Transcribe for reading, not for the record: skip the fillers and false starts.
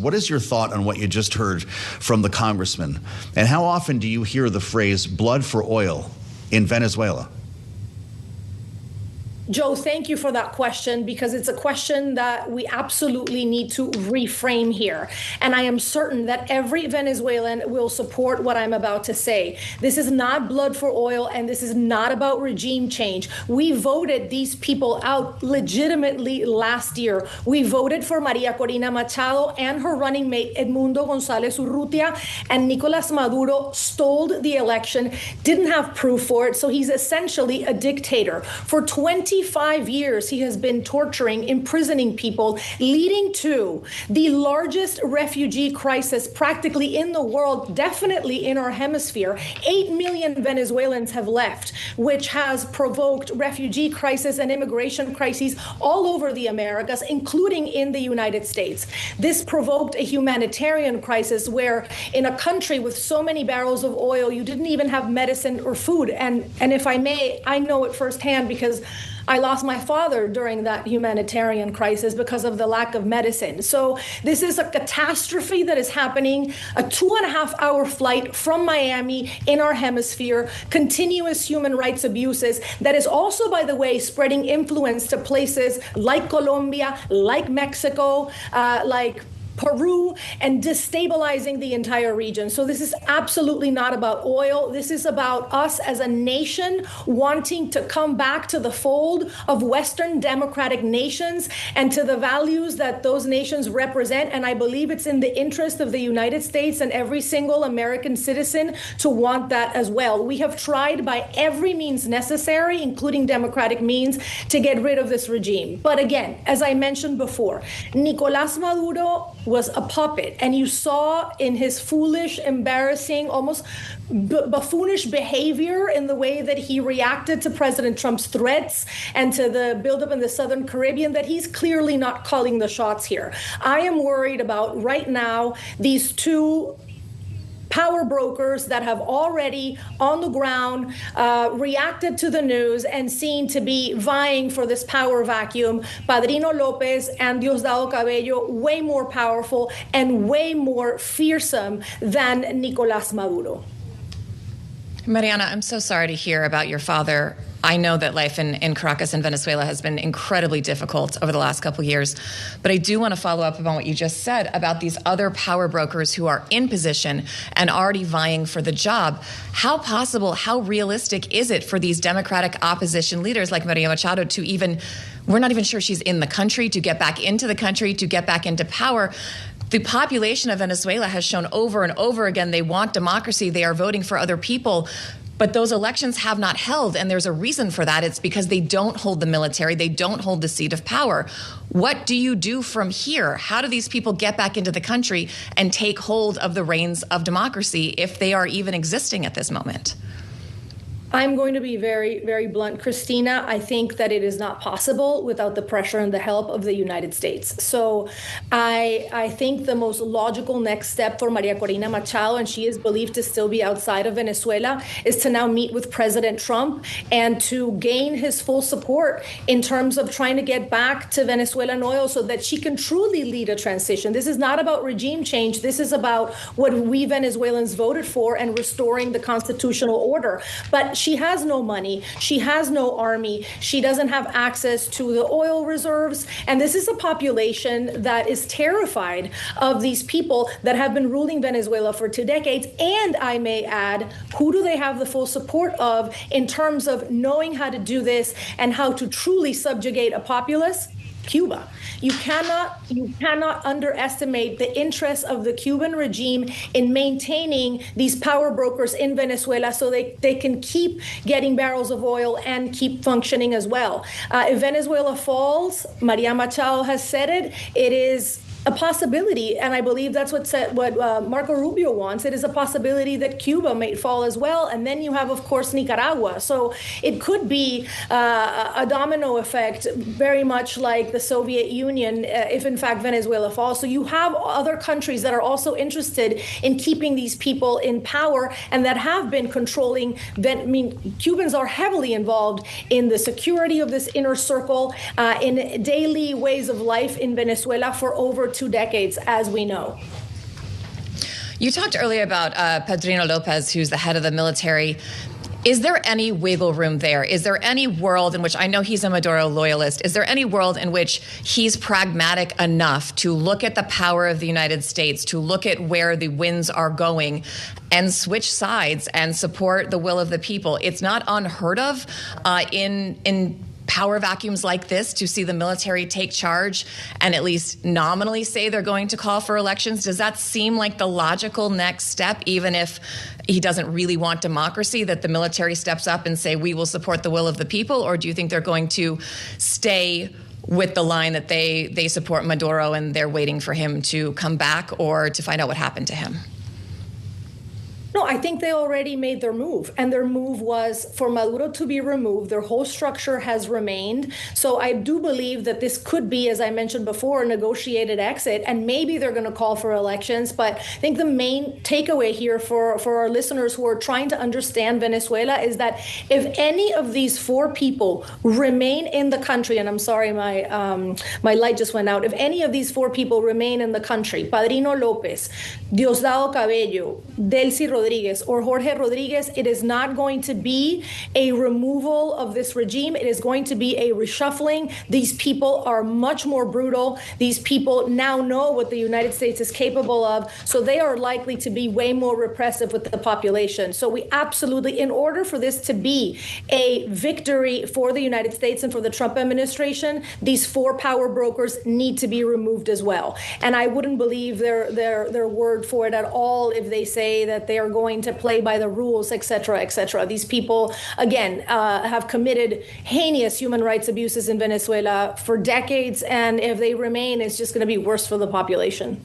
What is your thought on what you just heard from the congressman? And how often do you hear the phrase blood for oil in Venezuela? Joe, thank you for that question, because it's a question that we absolutely need to reframe here. And I am certain that every Venezuelan will support what I'm about to say. This is not blood for oil, and this is not about regime change. We voted these people out legitimately last year. We voted for Maria Corina Machado and her running mate Edmundo González Urrutia, and Nicolás Maduro stole the election, didn't have proof for it, so he's essentially a dictator. For 25 years, he has been torturing, imprisoning people, leading to the largest refugee crisis practically in the world, definitely in our hemisphere. 8 million Venezuelans have left, which has provoked refugee crisis and immigration crises all over the Americas, including in the United States. This provoked a humanitarian crisis where in a country with so many barrels of oil, you didn't even have medicine or food. And if I may, I know it firsthand because I lost my father during that humanitarian crisis because of the lack of medicine. So this is a catastrophe that is happening, a 2.5-hour flight from Miami in our hemisphere, continuous human rights abuses that is also, by the way, spreading influence to places like Colombia, like Mexico, like Peru, and destabilizing the entire region. So this is absolutely not about oil. This is about us as a nation wanting to come back to the fold of Western democratic nations and to the values that those nations represent. And I believe it's in the interest of the United States and every single American citizen to want that as well. We have tried by every means necessary, including democratic means, to get rid of this regime. But again, as I mentioned before, Nicolás Maduro was a puppet, and you saw in his foolish, embarrassing, almost buffoonish behavior in the way that he reacted to President Trump's threats and to the buildup in the Southern Caribbean that he's clearly not calling the shots here. I am worried about right now these two power brokers that have already on the ground reacted to the news and seem to be vying for this power vacuum. Padrino Lopez and Diosdado Cabello, way more powerful and way more fearsome than Nicolás Maduro. Mariana, I'm so sorry to hear about your father. I know that life in Caracas and Venezuela has been incredibly difficult over the last couple of years. But I do want to follow up on what you just said about these other power brokers who are in position and already vying for the job. How possible, how realistic is it for these democratic opposition leaders like Maria Machado to even, we're not even sure she's in the country, to get back into the country, to get back into power? The population of Venezuela has shown over and over again they want democracy. They are voting for other people. But those elections have not held, and there's a reason for that. It's because they don't hold the military. They don't hold the seat of power. What do you do from here? How do these people get back into the country and take hold of the reins of democracy if they are even existing at this moment? I'm going to be very, very blunt, Christina. I think that it is not possible without the pressure and the help of the United States. So I think the most logical next step for Maria Corina Machado, and she is believed to still be outside of Venezuela, is to now meet with President Trump and to gain his full support in terms of trying to get back to Venezuelan oil so that she can truly lead a transition. This is not about regime change. This is about what we Venezuelans voted for and restoring the constitutional order. But she has no money. She has no army. She doesn't have access to the oil reserves. And this is a population that is terrified of these people that have been ruling Venezuela for 2 decades. And I may add, who do they have the full support of in terms of knowing how to do this and how to truly subjugate a populace? Cuba. You cannot underestimate the interest of the Cuban regime in maintaining these power brokers in Venezuela so they can keep getting barrels of oil and keep functioning as well. If Venezuela falls, Maria Machado has said it is a possibility, and I believe that's what Marco Rubio wants. It is a possibility that Cuba may fall as well, and then you have, of course, Nicaragua. So it could be a domino effect, very much like the Soviet Union, if in fact Venezuela falls. So you have other countries that are also interested in keeping these people in power and that have been controlling. Cubans are heavily involved in the security of this inner circle, in daily ways of life in Venezuela for over 2 decades, as we know. You talked earlier about Pedrino Lopez, who's the head of the military. Is there any wiggle room there? Is there any world in which, I know he's a Maduro loyalist, is there any world in which he's pragmatic enough to look at the power of the United States, to look at where the winds are going and switch sides and support the will of the people? It's not unheard of in power vacuums like this to see the military take charge and at least nominally say they're going to call for elections. Does that seem like the logical next step, even if he doesn't really want democracy, that the military steps up and say, we will support the will of the people? Or do you think they're going to stay with the line that they support Maduro and they're waiting for him to come back or to find out what happened to him? No, I think they already made their move, and their move was for Maduro to be removed. Their whole structure has remained. So I do believe that this could be, as I mentioned before, a negotiated exit, and maybe they're going to call for elections. But I think the main takeaway here for our listeners who are trying to understand Venezuela is that if any of these 4 people remain in the country, and I'm sorry, my light just went out. If any of these 4 people remain in the country, Padrino López, Diosdado Cabello, Delcy Rodriguez or Jorge Rodriguez, it is not going to be a removal of this regime. It is going to be a reshuffling. These people are much more brutal. These people now know what the United States is capable of, so they are likely to be way more repressive with the population. So we absolutely, in order for this to be a victory for the United States and for the Trump administration, these 4 power brokers need to be removed as well. And I wouldn't believe their word for it at all if they say that they are going to play by the rules, et cetera, et cetera. These people, again, have committed heinous human rights abuses in Venezuela for decades, and if they remain, it's just going to be worse for the population.